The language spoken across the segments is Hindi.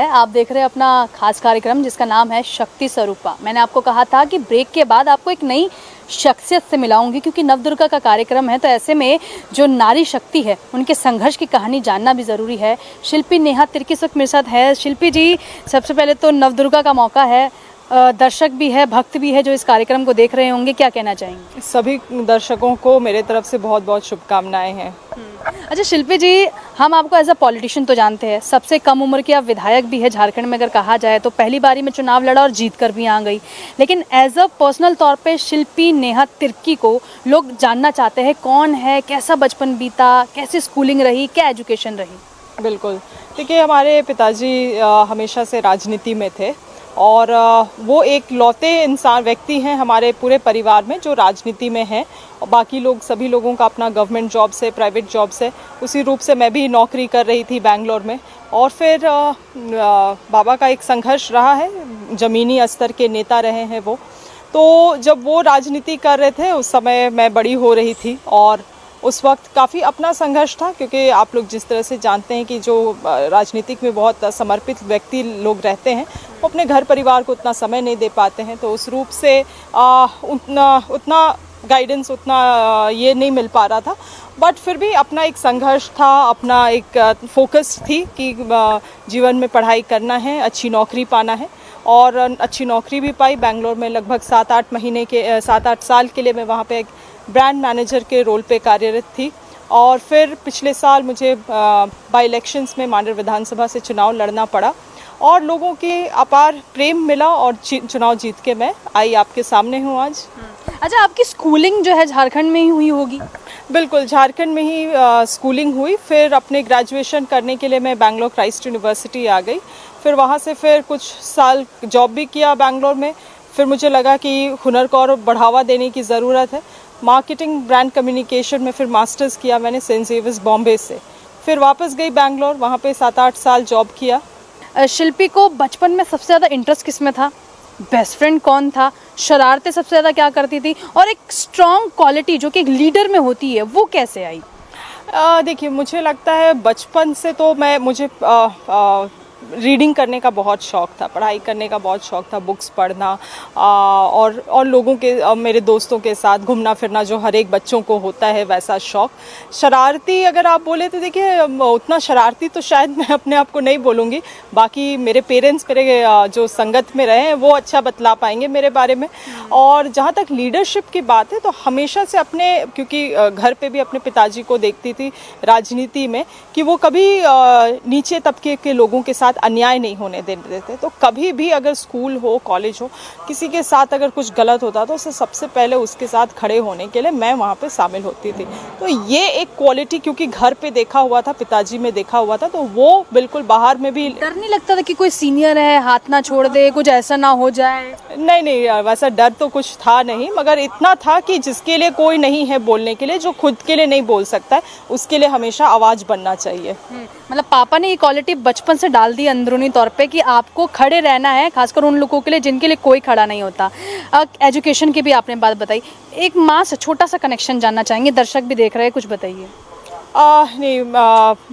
आप देख रहे हैं अपना खास कार्यक्रम जिसका नाम है शक्ति स्वरूपा। मैंने आपको कहा था कि ब्रेक के बाद आपको एक नई शख्सियत से मिलाऊंगी, क्योंकि नवदुर्गा का कार्यक्रम है, तो ऐसे में जो नारी शक्ति है उनके संघर्ष की कहानी जानना भी ज़रूरी है। शिल्पी नेहा तिर्की इस वक्त मेरे साथ है। शिल्पी जी, सबसे पहले तो नवदुर्गा का मौका है, दर्शक भी है, भक्त भी है जो इस कार्यक्रम को देख रहे होंगे, क्या कहना चाहेंगे? सभी दर्शकों को मेरे तरफ से बहुत बहुत शुभकामनाएं हैं। अच्छा शिल्पी जी, हम आपको एज अ पॉलिटिशियन तो जानते हैं, सबसे कम उम्र के आप विधायक भी है झारखंड में अगर कहा जाए तो। पहली बारी में चुनाव लड़ा और जीत कर भी आ गई, लेकिन एज अ पर्सनल तौर पे शिल्पी नेहा तिर्की को लोग जानना चाहते हैं कौन है, कैसा बचपन बीता, कैसी स्कूलिंग रही, क्या एजुकेशन रही? बिल्कुल, देखिए हमारे पिताजी हमेशा से राजनीति में थे और वो एक लौते इंसान व्यक्ति हैं हमारे पूरे परिवार में जो राजनीति में हैं, और बाकी लोग सभी लोगों का अपना गवर्नमेंट जॉब से, प्राइवेट जॉब से, उसी रूप से मैं भी नौकरी कर रही थी बैंगलोर में। और फिर बाबा का एक संघर्ष रहा है, ज़मीनी स्तर के नेता रहे हैं वो। तो जब वो राजनीति कर रहे थे उस समय मैं बड़ी हो रही थी और उस वक्त काफ़ी अपना संघर्ष था, क्योंकि आप लोग जिस तरह से जानते हैं कि जो राजनीतिक में बहुत समर्पित व्यक्ति लोग रहते हैं वो अपने घर परिवार को उतना समय नहीं दे पाते हैं, तो उस रूप से उतना गाइडेंस, उतना ये नहीं मिल पा रहा था। बट फिर भी अपना एक संघर्ष था, अपना एक फोकस थी कि जीवन में पढ़ाई करना है, अच्छी नौकरी पाना है, और अच्छी नौकरी भी पाई। बैंगलोर में लगभग 7-8 साल के लिए मैं वहाँ पे एक ब्रांड मैनेजर के रोल पे कार्यरत थी। और फिर पिछले साल मुझे बाई इलेक्शंस में मांडर विधानसभा से चुनाव लड़ना पड़ा और लोगों के अपार प्रेम मिला और चुनाव जीत के मैं आई आपके सामने हूँ आज। अच्छा, आपकी स्कूलिंग जो है झारखंड में ही हुई होगी? बिल्कुल, झारखंड में ही स्कूलिंग हुई। फिर अपने ग्रेजुएशन करने के लिए मैं बैंगलोर क्राइस्ट यूनिवर्सिटी आ गई। फिर वहाँ से फिर कुछ साल जॉब भी किया बैंगलोर में। फिर मुझे लगा कि हुनर को और बढ़ावा देने की ज़रूरत है। मार्केटिंग, ब्रांड कम्युनिकेशन में फिर मास्टर्स किया मैंने सेंट जेवियर्स बॉम्बे से। फिर वापस गई बैंगलोर, वहाँ पे 7-8 साल जॉब किया। शिल्पी को बचपन में सबसे ज़्यादा इंटरेस्ट किस में था? बेस्ट फ्रेंड कौन था? शरारतें सबसे ज़्यादा क्या करती थी? और एक स्ट्रॉन्ग क्वालिटी जो कि एक लीडर में होती है वो कैसे आई? देखिए, मुझे लगता है बचपन से तो मुझे रीडिंग करने का बहुत शौक़ था, पढ़ाई करने का बहुत शौक़ था, बुक्स पढ़ना और लोगों के, मेरे दोस्तों के साथ घूमना फिरना जो हर एक बच्चों को होता है वैसा शौक़। शरारती अगर आप बोले तो देखिए उतना शरारती तो शायद मैं अपने आप को नहीं बोलूँगी, बाकी मेरे पेरेंट्स, मेरे जो संगत में रहे हैं वो अच्छा बतला पाएंगे मेरे बारे में। और जहाँ तक लीडरशिप की बात है तो हमेशा से अपने, क्योंकि घर पे भी अपने पिताजी को देखती थी राजनीति में कि वो कभी नीचे तबके के लोगों के साथ अन्याय नहीं होने देते थे। तो कभी भी अगर स्कूल हो, कॉलेज हो, किसी के साथ अगर कुछ गलत होता तो उससे सबसे पहले उसके साथ खड़े होने के लिए मैं वहाँ पे शामिल होती थी। तो ये एक क्वालिटी क्योंकि घर पे देखा हुआ था, पिताजी में देखा हुआ था, तो वो बिल्कुल बाहर में भी। डर नहीं लगता था कि कोई सीनियर है हाथ ना छोड़ दे, कुछ ऐसा ना हो जाए? नहीं, वैसा डर तो कुछ था नहीं, मगर इतना था कि जिसके लिए कोई नहीं है बोलने के लिए, जो खुद के लिए नहीं बोल सकता है, उसके लिए हमेशा आवाज़ बनना चाहिए। मतलब पापा ने ये क्वालिटी बचपन से डाल दी अंदरूनी तौर पे कि आपको खड़े रहना है, खासकर उन लोगों के लिए जिनके लिए कोई खड़ा नहीं होता। एजुकेशन की भी आपने बात बताई, एक माँ से छोटा सा कनेक्शन जानना चाहेंगे, दर्शक भी देख रहे हैं, कुछ बताइए। नहीं,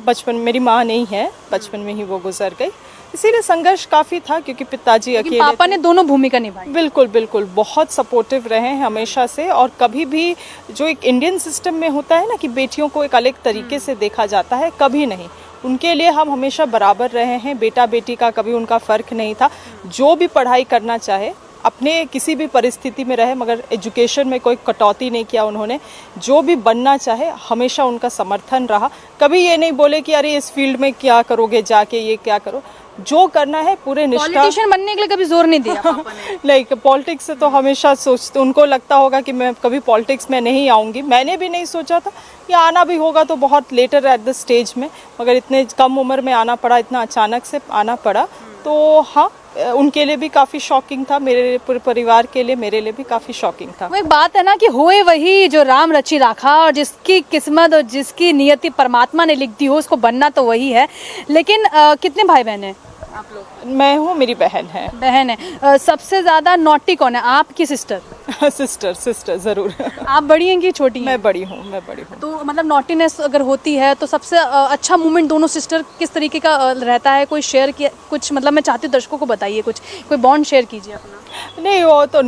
बचपन मेरी माँ नहीं है, बचपन में ही वो गुजर गई, इसीलिए संघर्ष काफ़ी था क्योंकि पिताजी अकेले। पापा ने दोनों भूमिका निभाई? बिल्कुल, बहुत सपोर्टिव रहे हैं हमेशा से। और कभी भी जो एक इंडियन सिस्टम में होता है ना कि बेटियों को एक अलग तरीके से देखा जाता है, कभी नहीं, उनके लिए हम हमेशा बराबर रहे हैं। बेटा बेटी का कभी उनका फ़र्क नहीं था। जो भी पढ़ाई करना चाहे, अपने किसी भी परिस्थिति में रहे, मगर एजुकेशन में कोई कटौती नहीं किया उन्होंने। जो भी बनना चाहे हमेशा उनका समर्थन रहा। कभी ये नहीं बोले कि अरे इस फील्ड में क्या करोगे जाके, ये क्या करो, जो करना है पूरे निष्ठा। पॉलिटिशियन बनने के लिए कभी जोर नहीं दिया पापा ने? लाइक पॉलिटिक्स से तो हमेशा सोचते, उनको लगता होगा कि मैं कभी पॉलिटिक्स में नहीं आऊँगी। मैंने भी नहीं सोचा था, या आना भी होगा तो बहुत लेटर एट द स्टेज में, मगर इतने कम उम्र में आना पड़ा, इतना अचानक से आना पड़ा। तो हाँ, उनके लिए भी काफ़ी शॉकिंग था, मेरे पूरे परिवार के लिए, मेरे लिए भी काफ़ी शॉकिंग था। वो एक बात है ना कि होए वही जो राम रची राखा, और जिसकी किस्मत और जिसकी नियति परमात्मा ने लिख दी हो उसको बनना तो वही है। लेकिन कितने भाई बहन हैं आप लोग? मैं हूँ, मेरी बहन है। बहन है। सबसे ज़्यादा नॉटी कौन है, आप की सिस्टर? सिस्टर सिस्टर ज़रूर। आप बड़ी हैं कि छोटी हैं? मैं बड़ी हूँ, मैं बड़ी हूँ। तो मतलब नॉटीनेस अगर होती है तो सबसे अच्छा मोमेंट दोनों सिस्टर किस तरीके का रहता है? कोई शेयर किया कुछ, मतलब मैं चाहती हूँ दर्शकों को बताइए, कुछ कोई बॉन्ड शेयर कीजिए अपना। नहीं, वो तो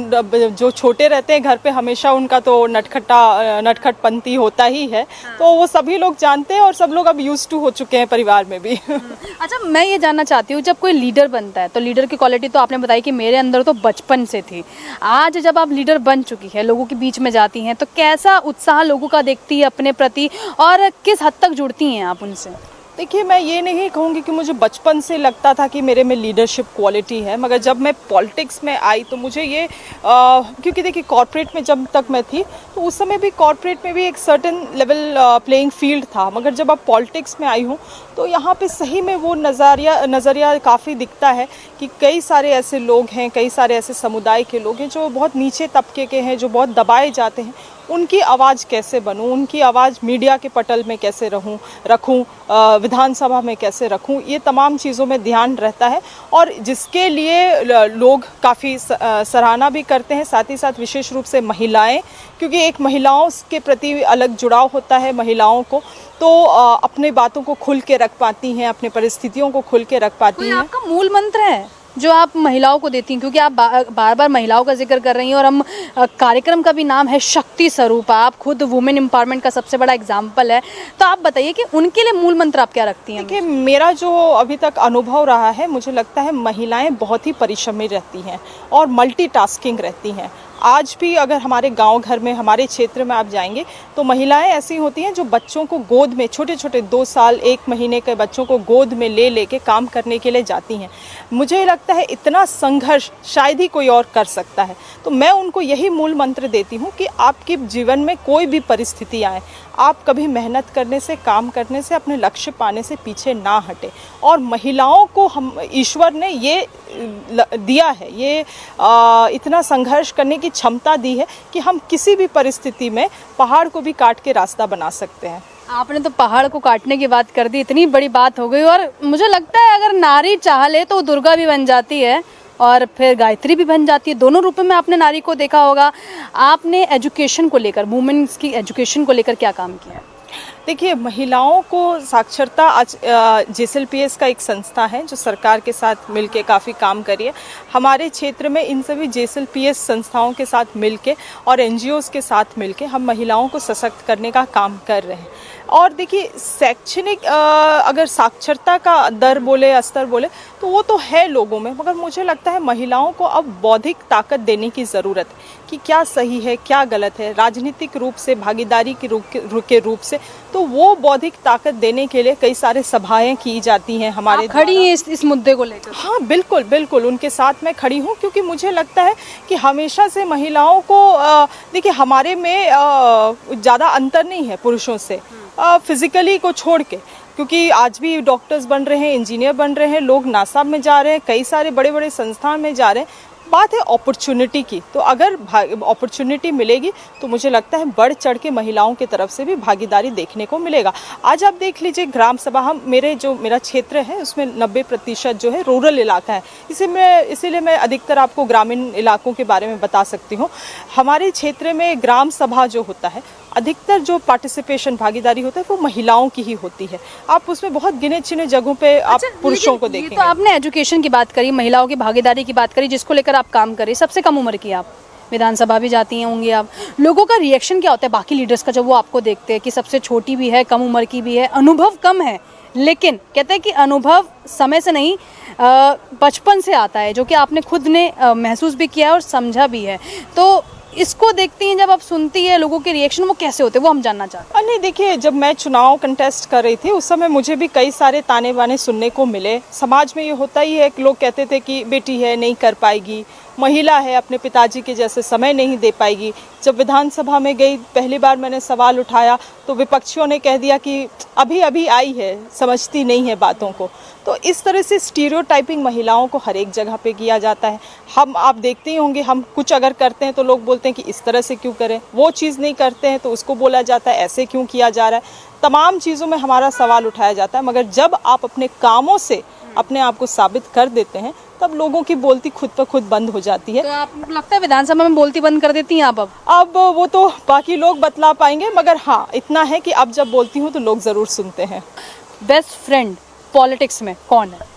जो छोटे रहते हैं घर पे हमेशा उनका तो नटखटपंती होता ही है। तो वो सभी लोग जानते हैं और सब लोग अब यूज्ड टू हो चुके हैं परिवार में भी। अच्छा, मैं ये जानना चाहती हूँ, जब कोई लीडर बनता है तो लीडर की क्वालिटी तो आपने बताई कि मेरे अंदर तो बचपन से थी। आज जब आप लीडर बन चुकी है, लोगों के बीच में जाती हैं, तो कैसा उत्साह लोगों का देखती है अपने प्रति और किस हद तक जुड़ती हैं आप उनसे? देखिए, मैं ये नहीं कहूँगी कि मुझे बचपन से लगता था कि मेरे में लीडरशिप क्वालिटी है, मगर जब मैं पॉलिटिक्स में आई तो मुझे ये क्योंकि देखिए कॉर्पोरेट में जब तक मैं थी तो उस समय भी कॉर्पोरेट में भी एक सर्टेन लेवल प्लेइंग फील्ड था, मगर जब अब पॉलिटिक्स में आई हूँ तो यहाँ पे सही में वो नज़रिया काफ़ी दिखता है कि कई सारे ऐसे लोग हैं, कई सारे ऐसे समुदाय के लोग हैं जो बहुत नीचे तबके के हैं, जो बहुत दबाए जाते हैं। उनकी आवाज़ कैसे बनूं, उनकी आवाज़ मीडिया के पटल में कैसे रखूं, विधानसभा में कैसे रखूं, ये तमाम चीज़ों में ध्यान रहता है और जिसके लिए लोग काफ़ी सराहना भी करते हैं। साथ ही साथ विशेष रूप से महिलाएं, क्योंकि एक महिलाओं के प्रति अलग जुड़ाव होता है महिलाओं को, तो अपने बातों को खुल के रख पाती हैं, अपने परिस्थितियों को खुल के रख पाती हैं। आपका मूल मंत्र है जो आप महिलाओं को देती हैं, क्योंकि आप बार बार महिलाओं का जिक्र कर रही हैं और हम कार्यक्रम का भी नाम है शक्ति स्वरूपा, आप खुद वुमेन एम्पावरमेंट का सबसे बड़ा एग्जाम्पल है, तो आप बताइए कि उनके लिए मूल मंत्र आप क्या रखती हैं? देखिए, मेरा जो अभी तक अनुभव रहा है, मुझे लगता है महिलाएं बहुत ही परिश्रमी रहती हैं और मल्टीटास्किंग रहती हैं। आज भी अगर हमारे गांव घर में, हमारे क्षेत्र में आप जाएंगे तो महिलाएं ऐसी होती हैं जो बच्चों को गोद में, छोटे छोटे 2 साल 1 महीने के बच्चों को गोद में ले लेके काम करने के लिए जाती हैं। मुझे लगता है इतना संघर्ष शायद ही कोई और कर सकता है। तो मैं उनको यही मूल मंत्र देती हूँ कि आपके जीवन में कोई भी परिस्थिति आए, आप कभी मेहनत करने से, काम करने से, अपने लक्ष्य पाने से पीछे ना हटे। और महिलाओं को हम ईश्वर ने ये दिया है, ये इतना संघर्ष करने की क्षमता दी है कि हम किसी भी परिस्थिति में पहाड़ को भी काट के रास्ता बना सकते हैं। आपने तो पहाड़ को काटने की बात कर दी, इतनी बड़ी बात हो गई। और मुझे लगता है अगर नारी चाह ले तो दुर्गा भी बन जाती है और फिर गायत्री भी बन जाती है। दोनों रूपों में आपने नारी को देखा होगा। आपने एजुकेशन को लेकर, वुमेन्स की एजुकेशन को लेकर क्या काम किया है? देखिए, महिलाओं को साक्षरता, आज JSLPS का एक संस्था है जो सरकार के साथ मिलके काफ़ी काम करी है। हमारे क्षेत्र में इन सभी JSLPS संस्थाओं के साथ मिलके और NGOs के साथ मिलके हम महिलाओं को सशक्त करने का काम कर रहे हैं। और देखिए, शैक्षणिक अगर साक्षरता का दर बोले, स्तर बोले, तो वो तो है लोगों में, मगर मुझे लगता है महिलाओं को अब बौद्धिक ताकत देने की ज़रूरत है कि क्या सही है, क्या गलत है, राजनीतिक रूप से, भागीदारी के रूप से। तो वो बौद्धिक ताकत देने के लिए कई सारे सभाएं की जाती हैं हमारे। आप खड़ी हैं इस मुद्दे को लेकर? हाँ, बिल्कुल बिल्कुल, उनके साथ मैं खड़ी हूँ, क्योंकि मुझे लगता है कि हमेशा से महिलाओं को देखिए, हमारे में ज़्यादा अंतर नहीं है पुरुषों से, फिजिकली को छोड़ के, क्योंकि आज भी डॉक्टर्स बन रहे हैं, इंजीनियर बन रहे हैं, लोग नासा में जा रहे हैं, कई सारे बड़े बड़े संस्थान में जा रहे हैं। बात है अपॉर्चुनिटी की, तो अगर अपॉर्चुनिटी मिलेगी तो मुझे लगता है बढ़ चढ़ के महिलाओं की तरफ से भी भागीदारी देखने को मिलेगा। आज आप देख लीजिए, ग्राम सभा, मेरा क्षेत्र है उसमें 90% जो है रूरल इलाका है। इसीलिए मैं अधिकतर आपको ग्रामीण इलाकों के बारे में बता सकती हूँ। हमारे क्षेत्र में ग्राम सभा जो होता है, अधिकतर जो पार्टिसिपेशन, भागीदारी होता है, वो महिलाओं की ही होती है। आप उसमें बहुत गिने चुने जगहों पे आप पुरुषों को देखेंगे। तो आपने एजुकेशन की बात करी, महिलाओं की भागीदारी की बात करी, जिसको लेकर आप काम करें। सबसे कम उम्र की आप, विधानसभा भी जाती हैं होंगी आप, लोगों का रिएक्शन क्या होता है बाकी लीडर्स का जब वो आपको देखते हैं कि सबसे छोटी भी है, कम उम्र की भी है, अनुभव कम है, लेकिन कहते हैं कि अनुभव समय से नहीं बचपन से आता है, जो कि आपने खुद ने महसूस भी किया है और समझा भी है। तो इसको देखती हैं, जब आप सुनती है लोगों के रिएक्शन वो कैसे होते हैं, वो हम जानना चाहते हैं। नहीं, देखिए, जब मैं चुनाव कंटेस्ट कर रही थी उस समय मुझे भी कई सारे ताने बाने सुनने को मिले। समाज में ये होता ही है कि लोग कहते थे कि बेटी है, नहीं कर पाएगी, महिला है, अपने पिताजी के जैसे समय नहीं दे पाएगी। जब विधानसभा में गई, पहली बार मैंने सवाल उठाया तो विपक्षियों ने कह दिया कि अभी अभी आई है, समझती नहीं है बातों को। तो इस तरह से स्टीरियोटाइपिंग महिलाओं को हर एक जगह पे किया जाता है। आप देखते ही होंगे, हम कुछ अगर करते हैं तो लोग बोलते हैं कि इस तरह से क्यों करें, वो चीज़ नहीं करते हैं तो उसको बोला जाता है ऐसे क्यों किया जा रहा है। तमाम चीज़ों में हमारा सवाल उठाया जाता है, मगर जब आप अपने कामों से अपने आप को साबित कर देते हैं, तब लोगों की बोलती खुद ब खुद बंद हो जाती है। तो आपको लगता है विधानसभा में बोलती बंद कर देती हैं आप अब वो तो बाकी लोग बतला पाएंगे, मगर हाँ इतना है कि अब जब बोलती हूँ तो लोग ज़रूर सुनते हैं। बेस्ट फ्रेंड पॉलिटिक्स में कौन है?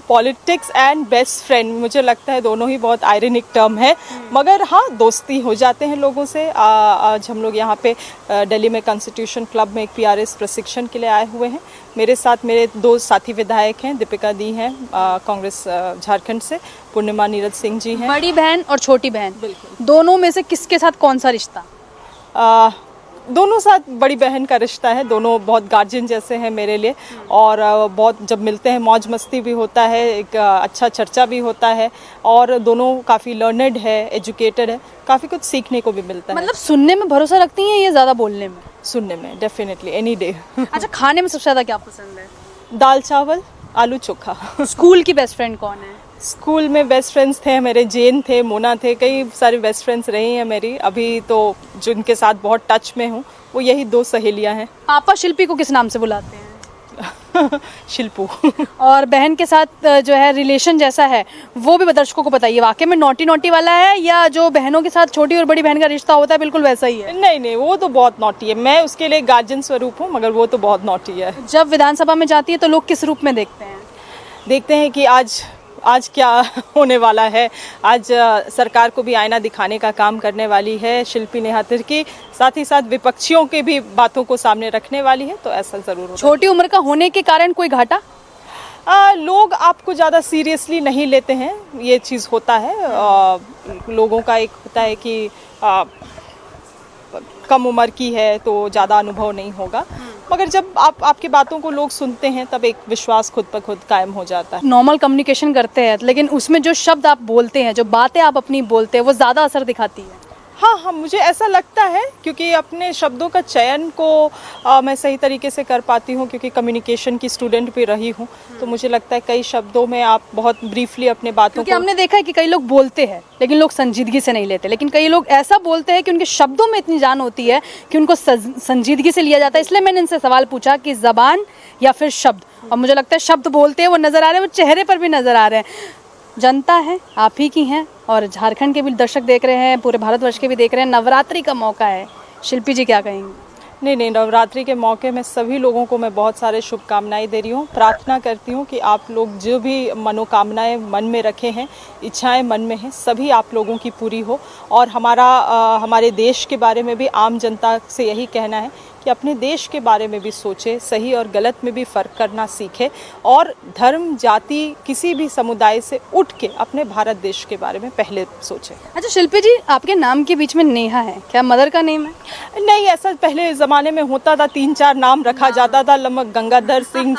पॉलिटिक्स एंड बेस्ट फ्रेंड, मुझे लगता है दोनों ही बहुत आयरनिक टर्म है, मगर हाँ दोस्ती हो जाते हैं लोगों से। आज हम लोग यहाँ पे दिल्ली में कॉन्स्टिट्यूशन क्लब में एक PRS प्रशिक्षण के लिए आए हुए हैं। मेरे साथ मेरे 2 साथी विधायक हैं, दीपिका दी हैं कांग्रेस झारखंड से, पूर्णिमा नीरज सिंह जी हैं। बड़ी बहन और छोटी बहन, बिल्कुल। दोनों में से किसके साथ कौन सा रिश्ता? दोनों साथ बड़ी बहन का रिश्ता है, दोनों बहुत गार्जियन जैसे हैं मेरे लिए, और बहुत जब मिलते हैं मौज मस्ती भी होता है, एक अच्छा चर्चा भी होता है, और दोनों काफ़ी लर्नड है, एजुकेटेड है, काफ़ी कुछ सीखने को भी मिलता है। मतलब सुनने में भरोसा रखती हैं या ज़्यादा बोलने में? सुनने में डेफिनेटली, एनी डे। अच्छा, खाने में सबसे ज़्यादा क्या पसंद है? दाल चावल आलू चोखा। स्कूल की बेस्ट फ्रेंड कौन है? स्कूल में बेस्ट फ्रेंड्स थे मेरे, जैन थे, मोना थे, कई सारे बेस्ट फ्रेंड्स रही हैं मेरी। अभी तो जिनके साथ बहुत टच में हूँ वो यही 2 सहेलियाँ हैं। पापा शिल्पी को किस नाम से बुलाते हैं? शिल्पू। और बहन के साथ जो है रिलेशन जैसा है वो भी दर्शकों को बताइए, वाकई में नोटी नोटी वाला है या जो बहनों के साथ छोटी और बड़ी बहन का रिश्ता होता है बिल्कुल वैसा ही है? नहीं नहीं, वो तो बहुत नॉटी है, मैं उसके लिए गार्जियन स्वरूप हूँ, मगर वो तो बहुत नॉटी है। जब विधानसभा में जाती है तो लोग किस रूप में देखते हैं? देखते हैं कि आज क्या होने वाला है। आज सरकार को भी आईना दिखाने का काम करने वाली है शिल्पी नेहा तिर्की, साथ ही साथ विपक्षियों के भी बातों को सामने रखने वाली है, तो ऐसा ज़रूर होगा। छोटी उम्र का होने के कारण कोई घाटा? लोग आपको ज़्यादा सीरियसली नहीं लेते हैं, ये चीज़ होता है। लोगों का एक होता है कि कम उम्र की है तो ज़्यादा अनुभव नहीं होगा, मगर जब आपकी बातों को लोग सुनते हैं तब एक विश्वास खुद पर खुद कायम हो जाता है। नॉर्मल कम्युनिकेशन करते हैं, लेकिन उसमें जो शब्द आप बोलते हैं, जो बातें आप अपनी बोलते हैं, वो ज़्यादा असर दिखाती है। हाँ हाँ, मुझे ऐसा लगता है, क्योंकि अपने शब्दों का चयन को मैं सही तरीके से कर पाती हूँ, क्योंकि कम्युनिकेशन की स्टूडेंट भी रही हूँ, तो मुझे लगता है कई शब्दों में आप बहुत ब्रीफली अपने बातों क्योंकि को। हमने देखा है कि कई लोग बोलते हैं लेकिन लोग संजीदगी से नहीं लेते, लेकिन कई लोग ऐसा बोलते हैं कि उनके शब्दों में इतनी जान होती है कि उनको संजीदगी से लिया जाता है। इसलिए मैंने इनसे सवाल पूछा कि जबान या फिर शब्द, और मुझे लगता है शब्द बोलते हैं, वो नज़र आ रहे हैं, वो चेहरे पर भी नज़र आ रहे हैं। जनता है, आप ही की हैं, और झारखंड के भी दर्शक देख रहे हैं, पूरे भारतवर्ष के भी देख रहे हैं। नवरात्रि का मौका है, शिल्पी जी क्या कहेंगी? नहीं, नवरात्रि के मौके में सभी लोगों को मैं बहुत सारे शुभकामनाएं दे रही हूँ। प्रार्थना करती हूँ कि आप लोग जो भी मनोकामनाएं मन में रखे हैं, इच्छाएं मन में हैं, सभी आप लोगों की पूरी हो। और हमारे देश के बारे में भी आम जनता से यही कहना है कि अपने देश के बारे में भी सोचे, सही और गलत में भी फ़र्क करना सीखे, और धर्म जाति किसी भी समुदाय से उठ के अपने भारत देश के बारे में पहले सोचे। अच्छा शिल्पी जी, आपके नाम के बीच में नेहा है, क्या मदर का नेम है? नहीं, ऐसा पहले ज़माने में होता था, 3-4 नाम रखा जाता था, लमक गंगाधर सिंह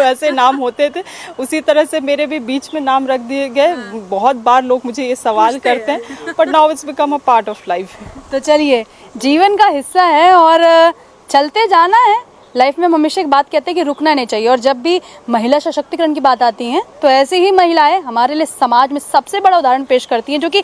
ऐसे नाम होते थे। उसी तरह से मेरे भी बीच में नाम रख दिए गए। बहुत बार लोग मुझे ये सवाल करते हैं, but now it's become a part of life. तो चलिए, जीवन का हिस्सा है और चलते जाना है। लाइफ में हम हमेशा एक बात कहते हैं कि रुकना नहीं चाहिए, और जब भी महिला सशक्तिकरण की बात आती है तो ऐसी ही महिलाएं हमारे लिए समाज में सबसे बड़ा उदाहरण पेश करती हैं, जो कि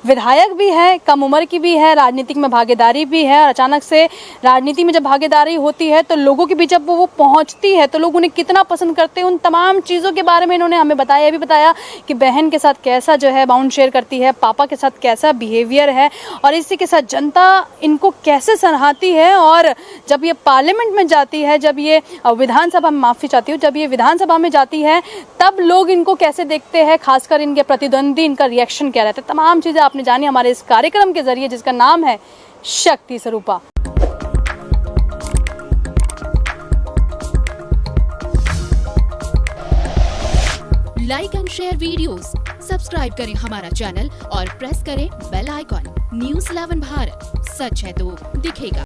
विधायक भी है, कम उम्र की भी है, राजनीतिक में भागीदारी भी है, और अचानक से राजनीति में जब भागीदारी होती है तो लोगों के बीच जब वो पहुंचती है तो लोग उन्हें कितना पसंद करते हैं। उन तमाम चीज़ों के बारे में इन्होंने हमें बताया, ये भी बताया कि बहन के साथ कैसा जो है बाउंड शेयर करती है, पापा के साथ कैसा बिहेवियर है, और इसी के साथ जनता इनको कैसे सराहती है। और जब ये पार्लियामेंट में जाती है, जब ये विधानसभा में, माफ़ी चाहती हूँ, जब ये विधानसभा में जाती है तब लोग इनको कैसे देखते हैं, खासकर इनके प्रतिद्वंदी, इनका रिएक्शन क्या रहता है। तमाम चीज़ें आपने जानी हमारे इस कार्यक्रम के जरिए, जिसका नाम है शक्ति स्वरूपा। Like and share videos, subscribe करें हमारा चैनल और प्रेस करें बेल आइकॉन। न्यूज़ 11 भारत, सच है तो दिखेगा।